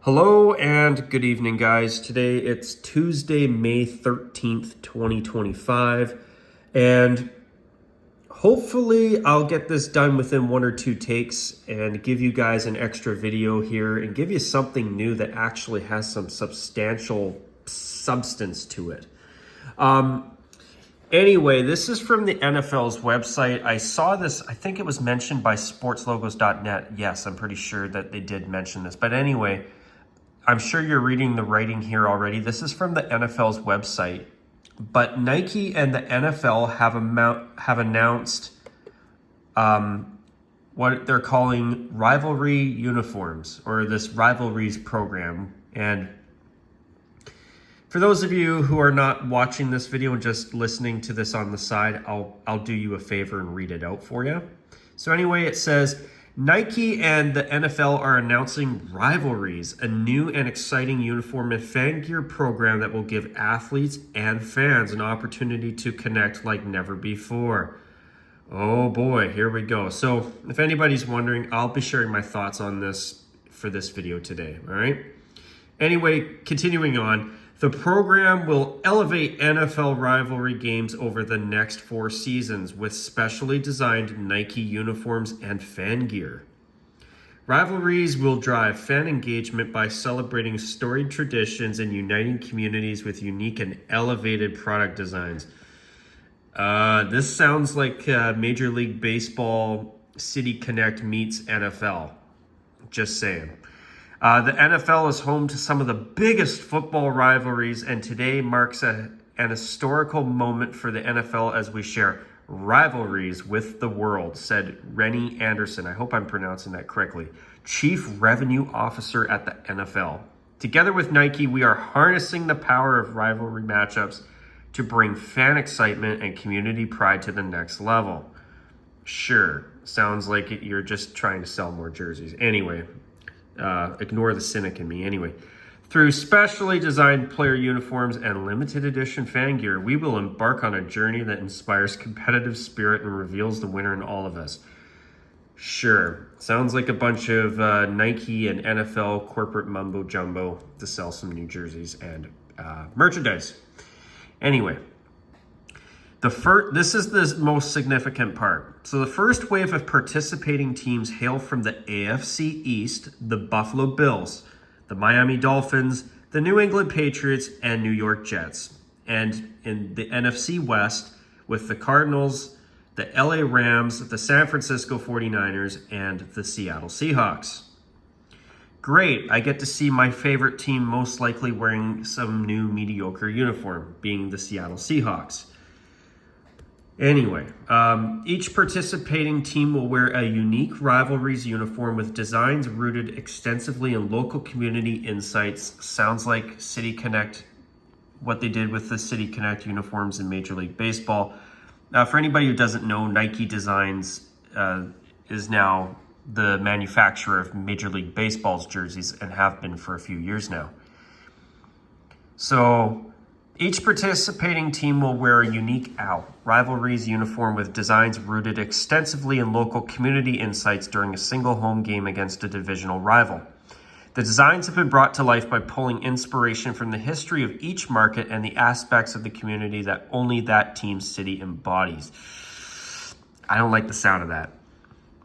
Hello and good evening, guys. Today it's Tuesday, May 13th, 2025, and hopefully I'll get this done within one or two takes and give you guys an extra video here and give you something new that actually has some substantial substance to it. Anyway, this is from the NFL's website. I saw this, I think it was mentioned by sportslogos.net. Yes, I'm pretty sure that they did mention this. But anyway, I'm sure you're reading the writing here already. This is from the NFL's website. But Nike and the NFL have announced what they're calling rivalry uniforms, or this Rivalries program. And for those of you who are not watching this video and just listening to this on the side, I'll do you a favor and read it out for you. So anyway, it says, Nike and the NFL are announcing Rivalries, a new and exciting uniform and fan gear program that will give athletes and fans an opportunity to connect like never before. Oh boy, here we go. So if anybody's wondering, I'll be sharing my thoughts on this for this video today, all right? Anyway, continuing on. The program will elevate NFL rivalry games over the next 4 seasons with specially designed Nike uniforms and fan gear. Rivalries will drive fan engagement by celebrating storied traditions and uniting communities with unique and elevated product designs. This sounds like Major League Baseball City Connect meets NFL. Just saying. The NFL is home to some of the biggest football rivalries, and today marks an historical moment for the NFL as we share rivalries with the world, said Rennie Anderson. I hope I'm pronouncing that correctly. Chief Revenue Officer at the NFL. Together with Nike, we are harnessing the power of rivalry matchups to bring fan excitement and community pride to the next level. Sure, sounds like you're just trying to sell more jerseys. Anyway. Ignore the cynic in me. Anyway, through specially designed player uniforms and limited edition fan gear, we will embark on a journey that inspires competitive spirit and reveals the winner in all of us. Sure, sounds like a bunch of Nike and NFL corporate mumbo jumbo to sell some new jerseys and merchandise. Anyway, this is the most significant part. So the first wave of participating teams hail from the AFC East, the Buffalo Bills, the Miami Dolphins, the New England Patriots, and New York Jets. And in the NFC West, with the Cardinals, the LA Rams, the San Francisco 49ers, and the Seattle Seahawks. Great, I get to see my favorite team most likely wearing some new mediocre uniform, being the Seattle Seahawks. Anyway, each participating team will wear a unique Rivalries uniform with designs rooted extensively in local community insights. Sounds like City Connect, what they did with the City Connect uniforms in Major League Baseball. For anybody who doesn't know, Nike Designs is now the manufacturer of Major League Baseball's jerseys and have been for a few years now. So each participating team will wear a unique Rivalries uniform with designs rooted extensively in local community insights during a single home game against a divisional rival. The designs have been brought to life by pulling inspiration from the history of each market and the aspects of the community that only that team's city embodies. I don't like the sound of that.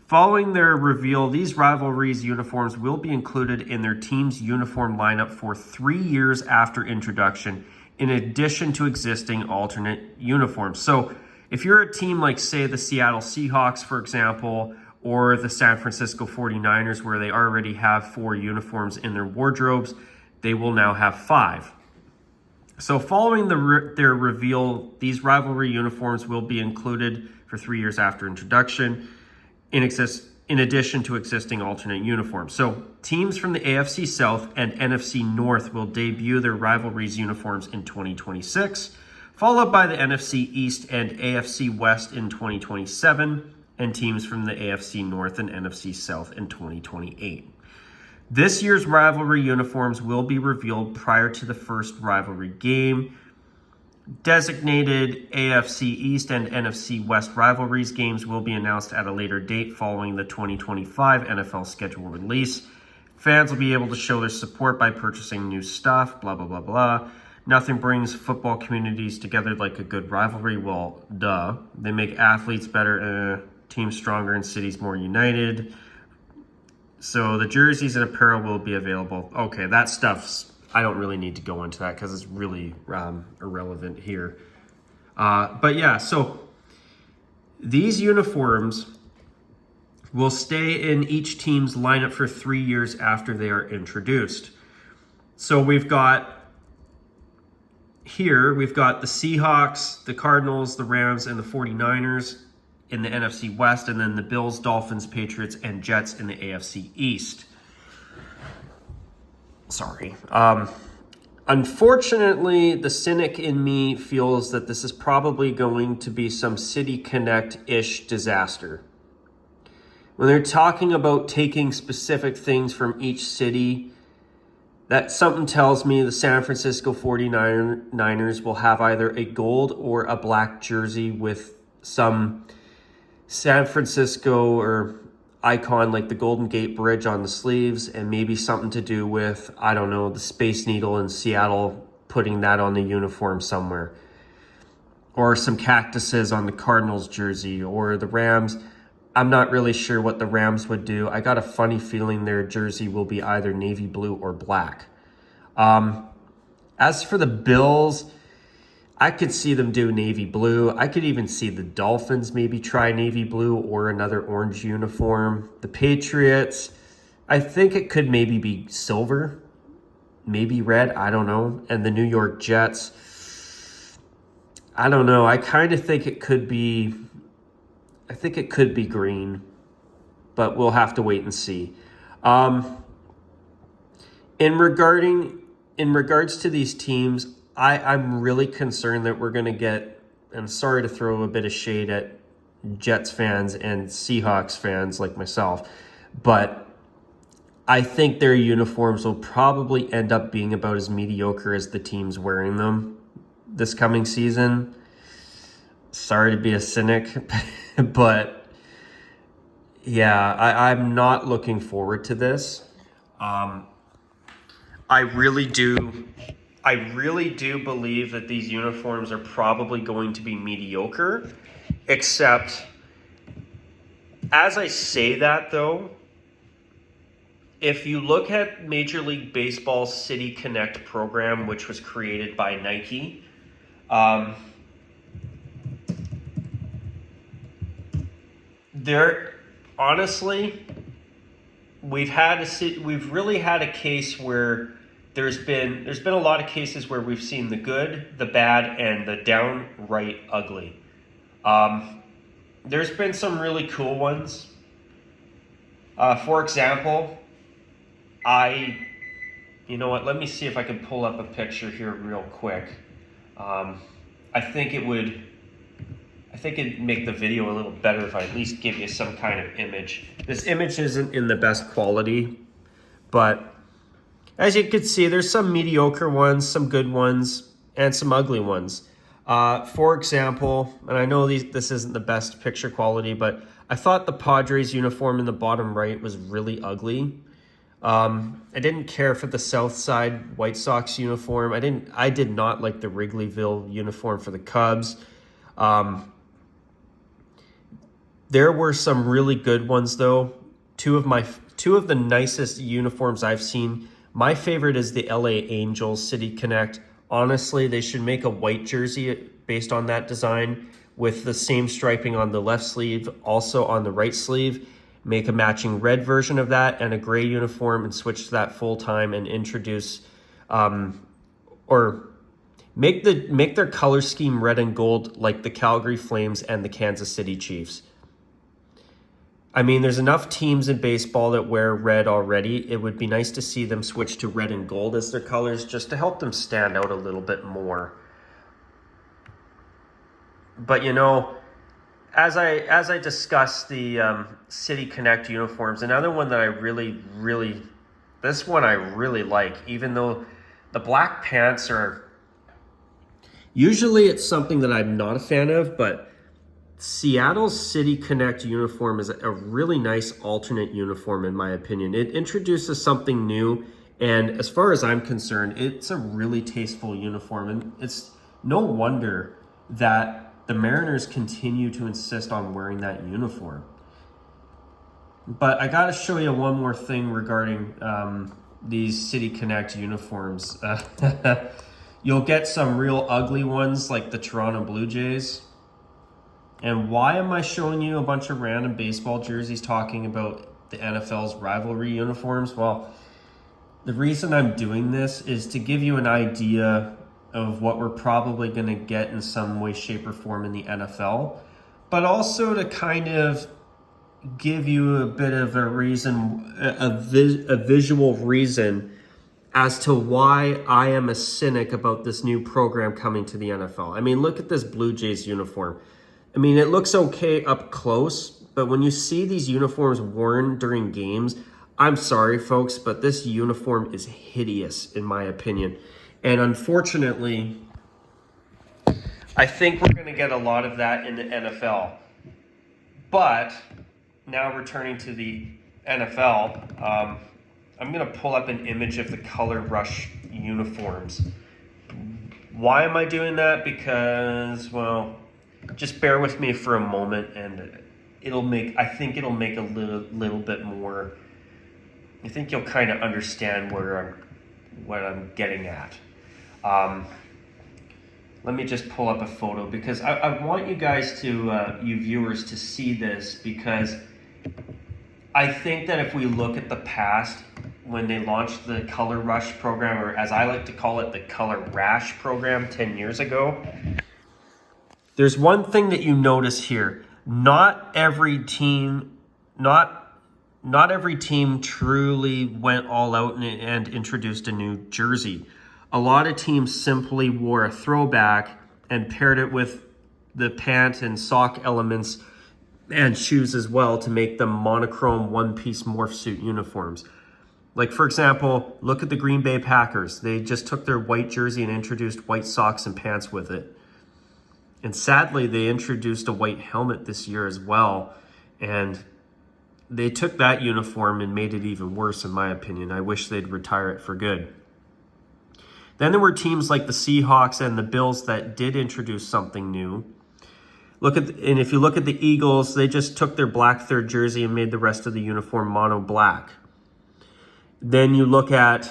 Following their reveal, these Rivalries uniforms will be included in their team's uniform lineup for 3 years after introduction, in addition to existing alternate uniforms. So if you're a team like, say, the Seattle Seahawks, for example, or the San Francisco 49ers, where they already have 4 uniforms in their wardrobes, they will now have 5. So following their reveal, these rivalry uniforms will be included for 3 years after introduction, in addition to existing alternate uniforms. So teams from the AFC South and NFC North will debut their Rivalries uniforms in 2026, followed by the NFC East and AFC West in 2027, and teams from the AFC North and NFC South in 2028. This year's rivalry uniforms will be revealed prior to the first rivalry game. Designated AFC East and NFC West rivalries games will be announced at a later date following the 2025 NFL schedule release. Fans will be able to show their support by purchasing new stuff, blah, blah, blah, blah. Nothing brings football communities together like a good rivalry. Well, duh. They make athletes better, teams stronger, and cities more united. So the jerseys and apparel will be available. Okay, that stuff's, I don't really need to go into that because it's really irrelevant here. But yeah, so these uniforms will stay in each team's lineup for 3 years after they are introduced. So we've got the Seahawks, the Cardinals, the Rams, and the 49ers in the NFC West, and then the Bills, Dolphins, Patriots, and Jets in the AFC East. Sorry. Unfortunately, the cynic in me feels that this is probably going to be some City Connect-ish disaster. When they're talking about taking specific things from each city, that something tells me the San Francisco 49ers will have either a gold or a black jersey with some San Francisco or icon like the Golden Gate Bridge on the sleeves, and maybe something to do with, I don't know, the Space Needle in Seattle, putting that on the uniform somewhere. Or some cactuses on the Cardinals jersey, or the Rams. I'm not really sure what the Rams would do. I got a funny feeling their jersey will be either navy blue or black. As for the Bills, I could see them do navy blue. I could even see the Dolphins maybe try navy blue or another orange uniform. The Patriots, I think it could maybe be silver, maybe red, I don't know. And the New York Jets, I don't know. I kind of think it could be, I think it could be green, but we'll have to wait and see. In regards to these teams, I'm really concerned that we're going to get, and sorry to throw a bit of shade at Jets fans and Seahawks fans like myself, but I think their uniforms will probably end up being about as mediocre as the teams wearing them this coming season. Sorry to be a cynic, but yeah, I'm not looking forward to this. I really do believe that these uniforms are probably going to be mediocre, except as I say that though, if you look at Major League Baseball's City Connect program, which was created by Nike, there, honestly, we've really had a case where there's been a lot of cases where we've seen the good, the bad, and the downright ugly. There's been some really cool ones. For example, you know what? Let me see if I can pull up a picture here real quick. I think it'd make the video a little better if I at least give you some kind of image. This image isn't in the best quality, but as you can see, there's some mediocre ones, some good ones, and some ugly ones. For example, and I know this isn't the best picture quality, but I thought the Padres uniform in the bottom right was really ugly. I didn't care for the South Side White Sox uniform. I did not like the Wrigleyville uniform for the Cubs. There were some really good ones though. Two of the nicest uniforms I've seen. My favorite is the LA Angels City Connect. Honestly, they should make a white jersey based on that design with the same striping on the left sleeve, also on the right sleeve. Make a matching red version of that and a gray uniform and switch to that full time and introduce, or make their color scheme red and gold like the Calgary Flames and the Kansas City Chiefs. I mean, there's enough teams in baseball that wear red already. It would be nice to see them switch to red and gold as their colors just to help them stand out a little bit more. But you know, as I discussed the City Connect uniforms, another one that I really like, even though the black pants are, usually it's something that I'm not a fan of, but Seattle's City Connect uniform is a really nice alternate uniform, in my opinion. It introduces something new, and as far as I'm concerned, it's a really tasteful uniform, and it's no wonder that the Mariners continue to insist on wearing that uniform. But I got to show you one more thing regarding these City Connect uniforms. You'll get some real ugly ones like the Toronto Blue Jays. And why am I showing you a bunch of random baseball jerseys talking about the NFL's rivalry uniforms? Well, the reason I'm doing this is to give you an idea of what we're probably going to get in some way, shape, or form in the NFL, but also to kind of give you a bit of a reason, a visual reason as to why I am a cynic about this new program coming to the NFL. I mean, look at this Blue Jays uniform. I mean, it looks okay up close, but when you see these uniforms worn during games, I'm sorry, folks, but this uniform is hideous, in my opinion. And unfortunately, I think we're going to get a lot of that in the NFL. But now returning to the NFL, I'm going to pull up an image of the Color Rush uniforms. Why am I doing that? Because, well, just bear with me for a moment, and I think it'll make a little bit more. I think you'll kind of understand what I'm getting at. Let me just pull up a photo because I want you guys to, you viewers, to see this, because I think that if we look at the past, when they launched the Color Rush program, or as I like to call it, the Color Rash program 10 years ago, there's one thing that you notice here. Not every team truly went all out and introduced a new jersey. A lot of teams simply wore a throwback and paired it with the pant and sock elements and shoes as well to make them monochrome one-piece morph suit uniforms. Like, for example, look at the Green Bay Packers. They just took their white jersey and introduced white socks and pants with it. And sadly, they introduced a white helmet this year as well. And they took that uniform and made it even worse, in my opinion. I wish they'd retire it for good. Then there were teams like the Seahawks and the Bills that did introduce something new. And if you look at the Eagles, they just took their black third jersey and made the rest of the uniform mono black. Then you look at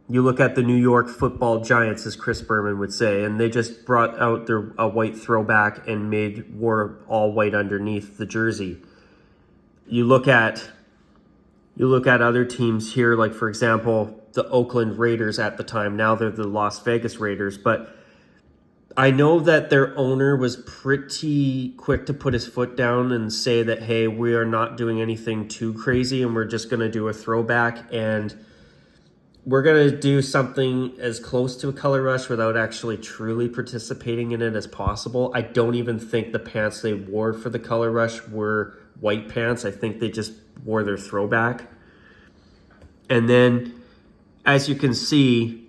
the New York Football Giants, as Chris Berman would say, and they just brought out a white throwback and wore all white underneath the jersey. You look at other teams here, like, for example, the Oakland Raiders at the time. Now they're the Las Vegas Raiders, but I know that their owner was pretty quick to put his foot down and say that, hey, we are not doing anything too crazy and we're just going to do a throwback, and we're going to do something as close to a Color Rush without actually truly participating in it as possible. I don't even think the pants they wore for the Color Rush were white pants. I think they just wore their throwback. And then, as you can see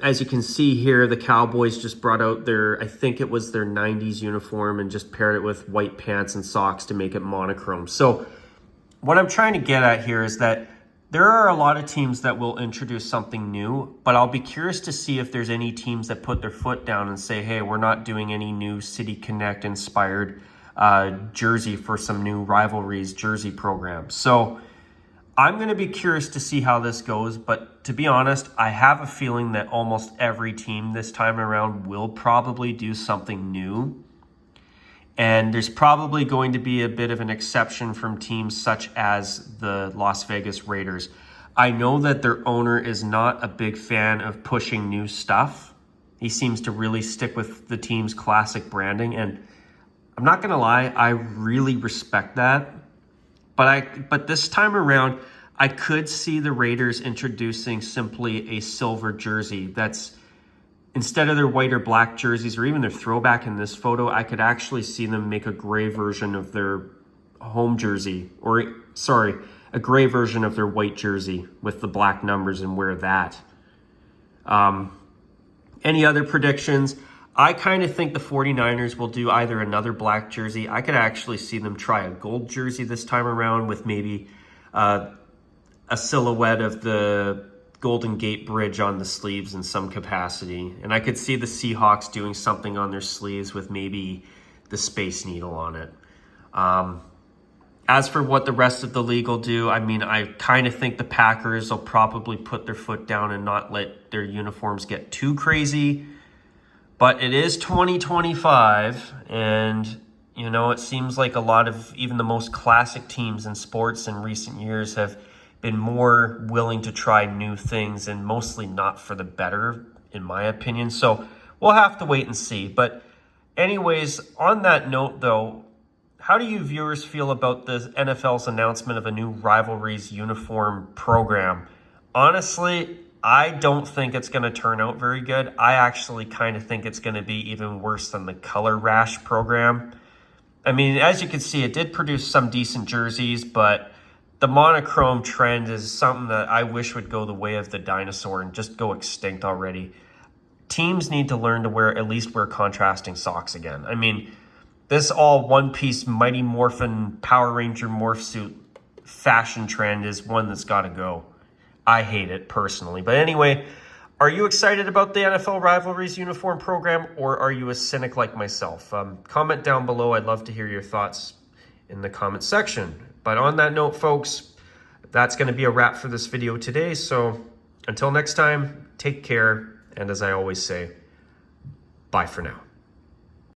here, the Cowboys just brought out I think it was their 90s uniform and just paired it with white pants and socks to make it monochrome. So what I'm trying to get at here is that there are a lot of teams that will introduce something new, but I'll be curious to see if there's any teams that put their foot down and say, hey, we're not doing any new City Connect inspired jersey for some new Rivalries jersey program. So I'm going to be curious to see how this goes, but to be honest, I have a feeling that almost every team this time around will probably do something new. And there's probably going to be a bit of an exception from teams such as the Las Vegas Raiders. I know that their owner is not a big fan of pushing new stuff. He seems to really stick with the team's classic branding, and I'm not going to lie, I really respect that. But this time around, I could see the Raiders introducing simply a silver jersey that's, instead of their white or black jerseys or even their throwback in this photo, I could actually see them make a gray version of their home jersey, a gray version of their white jersey with the black numbers and wear that. Any other predictions? I kind of think the 49ers will do either another black jersey. I could actually see them try a gold jersey this time around with maybe a silhouette of the Golden Gate Bridge on the sleeves in some capacity. And I could see the Seahawks doing something on their sleeves with maybe the Space Needle on it. As for what the rest of the league will do, I mean, I kind of think the Packers will probably put their foot down and not let their uniforms get too crazy. But it is 2025, and, you know, it seems like a lot of even the most classic teams in sports in recent years have been more willing to try new things, and mostly not for the better, in my opinion. So we'll have to wait and see. But anyways, on that note, though, how do you viewers feel about the NFL's announcement of a new Rivalries uniform program? Honestly, I don't think it's going to turn out very good. I actually kind of think it's going to be even worse than the Color Rash program. I mean, as you can see, it did produce some decent jerseys, but the monochrome trend is something that I wish would go the way of the dinosaur and just go extinct already. Teams need to learn to at least wear contrasting socks again. I mean, this all one-piece Mighty Morphin Power Ranger morph suit fashion trend is one that's got to go. I hate it personally. But anyway, are you excited about the NFL Rivalries uniform program, or are you a cynic like myself? Comment down below. I'd love to hear your thoughts in the comment section. But on that note, folks, that's going to be a wrap for this video today. So until next time, take care. And as I always say, bye for now.